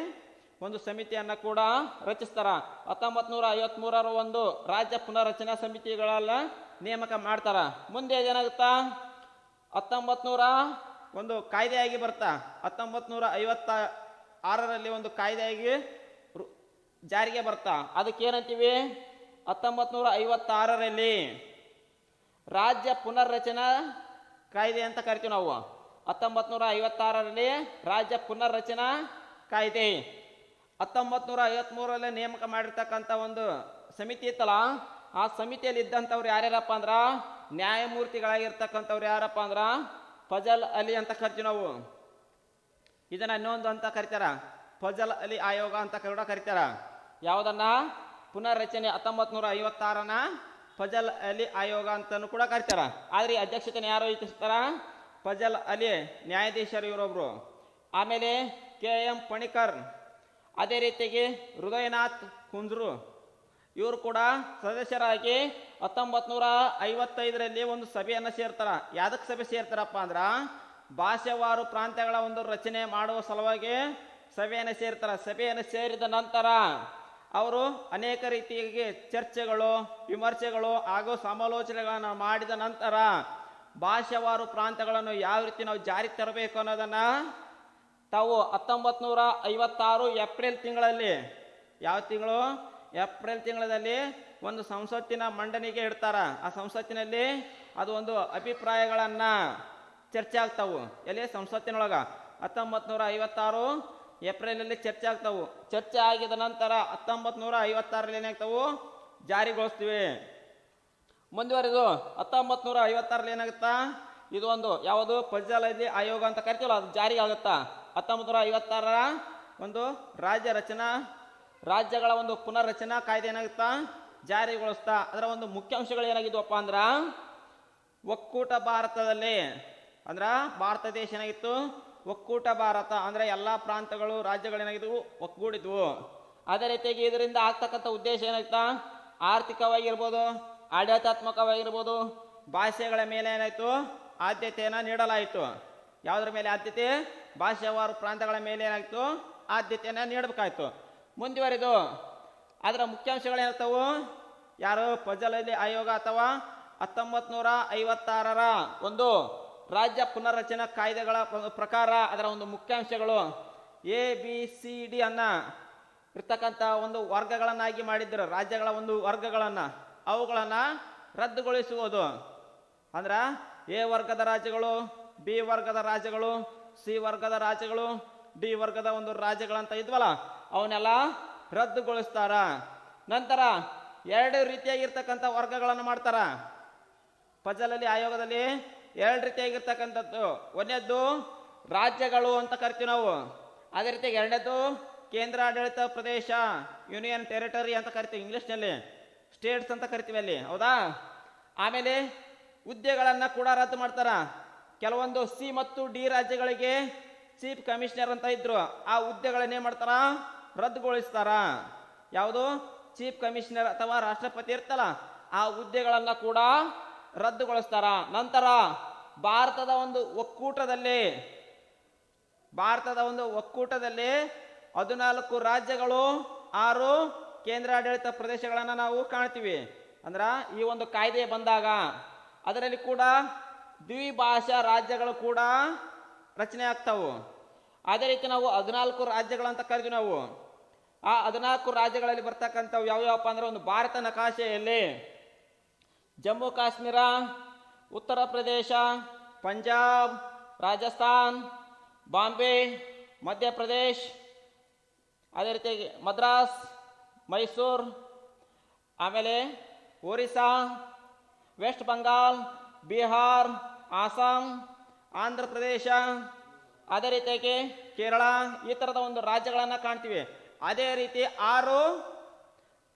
ಒಂದು ಸಮಿತಿಯನ್ನ ಕೂಡ ರಚಿಸ್ತಾರ. 1953ರ ಒಂದು ರಾಜ್ಯ ಪುನರ್ರಚನಾ ಸಮಿತಿಗಳೆಲ್ಲ ನೇಮಕ ಮಾಡ್ತಾರ. ಮುಂದೆ ಏನಾಗುತ್ತಾ, 1900 ಒಂದು ಕಾಯ್ದೆಯಾಗಿ ಬರ್ತಾ 1956ರಲ್ಲಿ ಒಂದು ಕಾಯ್ದೆಯಾಗಿ ಜಾರಿಗೆ ಬರ್ತಾ. ಅದಕ್ಕೇನಂತೀವಿ, 1956ರಲ್ಲಿ ರಾಜ್ಯ ಪುನರ್ರಚನಾ ಕಾಯ್ದೆ ಅಂತ ಕರಿತೀವಿ ನಾವು. 1956ರಲ್ಲಿ ರಾಜ್ಯ ಪುನರ್ರಚನಾ ಕಾಯ್ದೆ. 1953ರಲ್ಲಿ ನೇಮಕ ಮಾಡಿರ್ತಕ್ಕಂಥ ಒಂದು ಸಮಿತಿ ಇತ್ತಲ್ಲ, ಆ ಸಮಿತಿಯಲ್ಲಿ ಇದ್ದಂಥವ್ರು ಯಾರ್ಯಾರಪ್ಪ ಅಂದ್ರ, ನ್ಯಾಯಮೂರ್ತಿಗಳಾಗಿರ್ತಕ್ಕಂಥವ್ರು ಯಾರಪ್ಪ ಅಂದ್ರ ಫಜಲ್ ಅಲಿ ಅಂತ ಕರಿತೀವಿ ನಾವು. ಇದನ್ನ ಇನ್ನೊಂದು ಅಂತ ಕರಿತಾರ, ಫಜಲ್ ಅಲಿ ಆಯೋಗ ಅಂತ ಕೂಡ ಕರಿತಾರ. ಯಾವುದನ್ನ? ಪುನರ್ರಚನೆ 1956ನ ಫಜಲ್ ಅಲಿ ಆಯೋಗ ಅಂತಾನು ಕೂಡ ಕರಿತಾರ. ಆದ್ರೆ ಅಧ್ಯಕ್ಷತೆಯನ್ನು ಯಾರು ವಹಿಸ್ತಾರ? ಫಜಲ್ ಅಲಿ ನ್ಯಾಯಾಧೀಶರು ಇವರೊಬ್ರು. ಆಮೇಲೆ KM ಪಣಿಕರ್, ಅದೇ ರೀತಿಯಾಗಿ ಹೃದಯನಾಥ್ ಕುಂಜ್ರು, ಇವರು ಕೂಡ ಸದಸ್ಯರಾಗಿ 1955ರಲ್ಲಿ ಒಂದು ಸಭೆಯನ್ನು ಸೇರ್ತಾರ. ಯಾವ್ದಕ್ಕೆ ಸಭೆ ಸೇರ್ತಾರಪ್ಪ ಅಂದ್ರ, ಭಾಷಾವಾರು ಪ್ರಾಂತ್ಯಗಳ ಒಂದು ರಚನೆ ಮಾಡುವ ಸಲುವಾಗಿ ಸಭೆಯನ್ನು ಸೇರ್ತಾರ. ಸಭೆಯನ್ನು ಸೇರಿದ ನಂತರ ಅವರು ಅನೇಕ ರೀತಿಯಾಗಿ ಚರ್ಚೆಗಳು, ವಿಮರ್ಶೆಗಳು ಹಾಗೂ ಸಮಾಲೋಚನೆಗಳನ್ನು ಮಾಡಿದ ನಂತರ ಭಾಷಾವಾರು ಪ್ರಾಂತ್ಯಗಳನ್ನು ಯಾವ ರೀತಿ ನಾವು ಜಾರಿಗೆ ತರಬೇಕು ಅನ್ನೋದನ್ನ ತಾವು 1956 ಏಪ್ರಿಲ್ ತಿಂಗಳಲ್ಲಿ, ಯಾವ ತಿಂಗಳು? ಏಪ್ರಿಲ್ ತಿಂಗಳಲ್ಲಿ ಒಂದು ಸಂಸತ್ತಿನ ಮಂಡನೆಗೆ ಇಡ್ತಾರ. ಆ ಸಂಸತ್ತಿನಲ್ಲಿ ಅದು ಒಂದು ಅಭಿಪ್ರಾಯಗಳನ್ನ ಚರ್ಚೆ ಆಗ್ತಾವು. ಎಲ್ಲಿ? ಸಂಸತ್ತಿನೊಳಗ 1956 ಏಪ್ರಿಲಲ್ಲಿ ಚರ್ಚೆ ಆಗ್ತಾವು. ಚರ್ಚೆ ಆಗಿದ ನಂತರ 1956ರಲ್ಲಿ ಏನಾಗ್ತಾವು? ಜಾರಿಗೊಳಿಸ್ತೀವಿ. ಮುಂದುವರೆದು 1956ರಲ್ಲಿ ಏನಾಗುತ್ತಾ, ಇದು ಒಂದು ಯಾವುದು ಫಜಲ್ ಅಲಿ ಆಯೋಗ ಅಂತ ಕರಿತೀವಲ್ಲ, ಅದು ಜಾರಿಗೆ ಆಗುತ್ತಾ. 1956ರ ಒಂದು ರಾಜ್ಯಗಳ ಒಂದು ಪುನರ್ರಚನಾ ಕಾಯ್ದೆ ಏನಾಗುತ್ತಾ, ಜಾರಿಗೊಳಿಸ್ತಾ. ಅದರ ಒಂದು ಮುಖ್ಯಾಂಶಗಳು ಏನಾಗಿದ್ವಪ್ಪ ಅಂದ್ರ, ಒಕ್ಕೂಟ ಭಾರತದಲ್ಲಿ, ಅಂದ್ರ ಭಾರತ ದೇಶ ಏನಾಗಿತ್ತು, ಒಕ್ಕೂಟ ಭಾರತ ಅಂದ್ರೆ ಎಲ್ಲಾ ಪ್ರಾಂತಗಳು, ರಾಜ್ಯಗಳೇನಾಗಿದ್ವು, ಒಕ್ಕೂಡಿದ್ವು. ಅದೇ ರೀತಿಯಾಗಿ ಇದರಿಂದ ಆಗ್ತಕ್ಕಂಥ ಉದ್ದೇಶ ಏನಾಯ್ತಾ, ಆರ್ಥಿಕವಾಗಿರ್ಬೋದು, ಆಡಳಿತಾತ್ಮಕವಾಗಿರ್ಬೋದು, ಭಾಷೆಗಳ ಮೇಲೆ ಏನಾಯ್ತು, ಆದ್ಯತೆಯನ್ನ ನೀಡಲಾಯಿತು. ಯಾವುದ್ರ ಮೇಲೆ ಆದ್ಯತೆ? ಭಾಷಾವಾರು ಪ್ರಾಂತಗಳ ಮೇಲೆ ಏನಾಯ್ತು, ಆದ್ಯತೆಯನ್ನ ನೀಡಬೇಕಾಯ್ತು. ಮುಂದುವರೆದು ಅದರ ಮುಖ್ಯಾಂಶಗಳೇನಿರ್ತವು, ಯಾರು? ಫಜಲ್ ಅಲಿ ಆಯೋಗ ಅಥವಾ 1956ರ ಒಂದು ರಾಜ್ಯ ಪುನರ್ರಚನಾ ಕಾಯ್ದೆಗಳ ಪ್ರಕಾರ ಅದರ ಒಂದು ಮುಖ್ಯಾಂಶಗಳು ABCD ಅನ್ನ ಇರ್ತಕ್ಕಂಥ ಒಂದು ವರ್ಗಗಳನ್ನಾಗಿ ಮಾಡಿದ್ರು. ರಾಜ್ಯಗಳ ಒಂದು ವರ್ಗಗಳನ್ನ, ಅವುಗಳನ್ನ ರದ್ದುಗೊಳಿಸುವುದು. ಅಂದ್ರ A ವರ್ಗದ ರಾಜ್ಯಗಳು, B ವರ್ಗದ ರಾಜ್ಯಗಳು, C ವರ್ಗದ ರಾಜ್ಯಗಳು, D ವರ್ಗದ ಒಂದು ರಾಜ್ಯಗಳಂತ ಇದ್ವಲ್ಲ, ಅವನ್ನೆಲ್ಲ ರದ್ದುಗೊಳಿಸ್ತಾರ. ನಂತರ 2 ರೀತಿಯಾಗಿರ್ತಕ್ಕಂಥ ವರ್ಗಗಳನ್ನು ಮಾಡ್ತಾರ. ಫಜಲ್ ಅಲಿ ಆಯೋಗದಲ್ಲಿ 2 ರೀತಿಯಾಗಿರ್ತಕ್ಕಂಥದ್ದು. ಒಂದನೇದ್ದು ರಾಜ್ಯಗಳು ಅಂತ ಕರಿತೀವಿ ನಾವು. ಅದೇ ರೀತಿಯಾಗಿ ಎರಡನೇದ್ದು ಕೇಂದ್ರಾಡಳಿತ ಪ್ರದೇಶ, ಯೂನಿಯನ್ ಟೆರಿಟರಿ ಅಂತ ಕರಿತೀವಿ ಇಂಗ್ಲಿಷ್ನಲ್ಲಿ, ಸ್ಟೇಟ್ಸ್ ಅಂತ ಕರಿತೀವಿ ಅಲ್ಲಿ, ಹೌದಾ. ಆಮೇಲೆ ಹುದ್ದೆಗಳನ್ನ ಕೂಡ ರದ್ದು ಮಾಡ್ತಾರ. ಕೆಲವೊಂದು C ಮತ್ತು D ರಾಜ್ಯಗಳಿಗೆ ಚೀಫ್ ಕಮಿಷನರ್ ಅಂತ ಇದ್ರು, ಆ ಹುದ್ದೆಗಳನ್ನೇ ಮಾಡ್ತಾರ, ರದ್ದುಗೊಳಿಸ್ತಾರ. ಯಾವುದು? ಚೀಫ್ ಕಮಿಷನರ್ ಅಥವಾ ರಾಷ್ಟ್ರಪತಿ ಇರ್ತಲ್ಲ, ಆ ಹುದ್ದೆಗಳನ್ನ ಕೂಡ ರದ್ದುಗೊಳಿಸ್ತಾರ. ನಂತರ ಭಾರತದ ಒಂದು ಒಕ್ಕೂಟದಲ್ಲಿ 14 ರಾಜ್ಯಗಳು, 6 ಕೇಂದ್ರಾಡಳಿತ ಪ್ರದೇಶಗಳನ್ನ ನಾವು ಕಾಣ್ತೀವಿ. ಅಂದ್ರ ಈ ಒಂದು ಕಾಯ್ದೆ ಬಂದಾಗ ಅದರಲ್ಲಿ ಕೂಡ ದ್ವಿಭಾಷಾ ರಾಜ್ಯಗಳು ಕೂಡ ರಚನೆ ಆಗ್ತಾವು. ಅದೇ ರೀತಿ ನಾವು 14 ರಾಜ್ಯಗಳಂತ ಕರಿತೀವಿ ನಾವು. ಆ 14 ರಾಜ್ಯಗಳಲ್ಲಿ ಬರ್ತಕ್ಕಂಥವು ಯಾವ್ಯಾವಪ್ಪ ಅಂದ್ರೆ, ಒಂದು ಭಾರತ ನಕಾಶೆಯಲ್ಲಿ ಜಮ್ಮು ಕಾಶ್ಮೀರ, ಉತ್ತರ ಪ್ರದೇಶ, ಪಂಜಾಬ್, ರಾಜಸ್ಥಾನ್, ಬಾಂಬೆ, ಮಧ್ಯಪ್ರದೇಶ್, ಅದೇ ರೀತಿಯಾಗಿ ಮದ್ರಾಸ್, ಮೈಸೂರು, ಆಮೇಲೆ ಒರಿಸ್ಸಾ, ವೆಸ್ಟ್ ಬೆಂಗಾಲ್, ಬಿಹಾರ್, ಆಸಾಂ, ಆಂಧ್ರ ಪ್ರದೇಶ, ಅದೇ ರೀತಿಯಾಗಿ ಕೇರಳ, ಈ ಥರದ ಒಂದು ರಾಜ್ಯಗಳನ್ನು ಕಾಣ್ತೀವಿ. ಅದೇ ರೀತಿ 6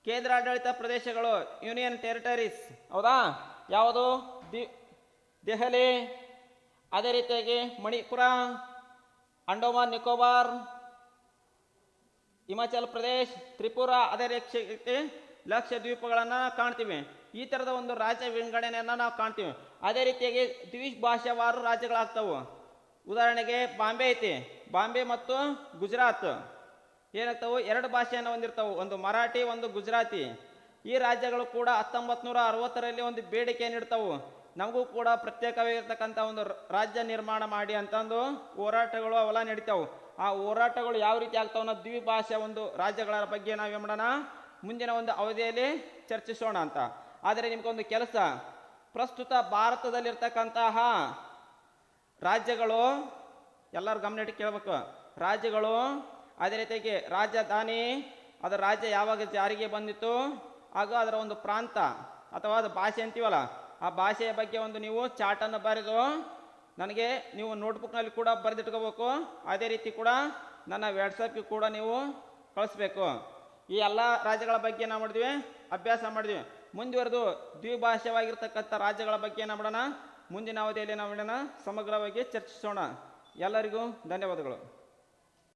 ಕೇಂದ್ರಾಡಳಿತ ಪ್ರದೇಶಗಳು, ಯೂನಿಯನ್ ಟೆರಿಟರೀಸ್, ಹೌದಾ. ಯಾವುದು? ದೆಹಲಿ, ಅದೇ ರೀತಿಯಾಗಿ ಮಣಿಪುರ, ಅಂಡೋಮಾನ್ ನಿಕೋಬಾರ್, ಹಿಮಾಚಲ್ ಪ್ರದೇಶ್, ತ್ರಿಪುರಾ, ಅದೇ ರೀತಿ ಲಕ್ಷದ್ವೀಪಗಳನ್ನು ಕಾಣ್ತೀವಿ. ಈ ಥರದ ಒಂದು ರಾಜ್ಯ ವಿಂಗಡಣೆಯನ್ನು ನಾವು ಕಾಣ್ತೀವಿ. ಅದೇ ರೀತಿಯಾಗಿ ದ್ವಿಭಾಷಾವಾರು ರಾಜ್ಯಗಳಾಗ್ತವೆ. ಉದಾಹರಣೆಗೆ ಬಾಂಬೆ ಐತಿ, ಬಾಂಬೆ ಮತ್ತು ಗುಜರಾತ್ ಏನಾಗ್ತವೆ, ಎರಡು ಭಾಷೆಯನ್ನು ಹೊಂದಿರ್ತಾವೆ, ಒಂದು ಮರಾಠಿ ಒಂದು ಗುಜರಾತಿ. ಈ ರಾಜ್ಯಗಳು ಕೂಡ 1960ರಲ್ಲಿ ಒಂದು ಬೇಡಿಕೆಯನ್ನು ಇಡ್ತಾವೆ, ನಮಗೂ ಕೂಡ ಪ್ರತ್ಯೇಕವಾಗಿರ್ತಕ್ಕಂಥ ಒಂದು ರಾಜ್ಯ ನಿರ್ಮಾಣ ಮಾಡಿ ಅಂತಂದು ಹೋರಾಟಗಳು ಅವೆಲ್ಲ ನಡೀತಾವೆ. ಆ ಹೋರಾಟಗಳು ಯಾವ ರೀತಿ ಆಗ್ತಾವ ಅನ್ನೋ ದ್ವಿಭಾಷಾ ಒಂದು ರಾಜ್ಯಗಳ ಬಗ್ಗೆ ನಾವೇನು ಮಾಡೋಣ, ಮುಂದಿನ ಒಂದು ಅವಧಿಯಲ್ಲಿ ಚರ್ಚಿಸೋಣ ಅಂತ. ಆದರೆ ನಿಮ್ಗೊಂದು ಕೆಲಸ, ಪ್ರಸ್ತುತ ಭಾರತದಲ್ಲಿರ್ತಕ್ಕಂತಹ ರಾಜ್ಯಗಳು ಎಲ್ಲರೂ ಗಮನ ಇಟ್ಟು ಕೇಳಬೇಕು. ರಾಜ್ಯಗಳು, ಅದೇ ರೀತಿಯಾಗಿ ರಾಜಧಾನಿ, ಅದರ ರಾಜ್ಯ ಯಾವಾಗ ಜಾರಿಗೆ ಬಂದಿತ್ತು, ಹಾಗೂ ಅದರ ಒಂದು ಪ್ರಾಂತ ಅಥವಾ ಅದು ಭಾಷೆ ಅಂತೀವಲ್ಲ, ಆ ಭಾಷೆಯ ಬಗ್ಗೆ ಒಂದು ನೀವು ಚಾರ್ಟನ್ನು ಬರೆದು ನನಗೆ ನೀವು ನೋಟ್ಬುಕ್ನಲ್ಲಿ ಕೂಡ ಬರೆದಿಟ್ಕೋಬೇಕು. ಅದೇ ರೀತಿ ಕೂಡ ನನ್ನ ವಾಟ್ಸಪ್ಗೆ ಕೂಡ ನೀವು ಕಳಿಸ್ಬೇಕು. ಈ ಎಲ್ಲ ರಾಜ್ಯಗಳ ಬಗ್ಗೆ ನಾವು ಮಾಡಿದ್ವಿ, ಅಭ್ಯಾಸ ಮಾಡಿದ್ವಿ. ಮುಂದುವರೆದು ದ್ವಿಭಾಷೆವಾಗಿರ್ತಕ್ಕಂಥ ರಾಜ್ಯಗಳ ಬಗ್ಗೆ ನಾವು ಮಾಡೋಣ, ಮುಂದಿನ ಅವಧಿಯಲ್ಲಿ ನಾವು ಮಾಡೋಣ, ಸಮಗ್ರವಾಗಿ ಚರ್ಚಿಸೋಣ. ಎಲ್ಲರಿಗೂ ಧನ್ಯವಾದಗಳು.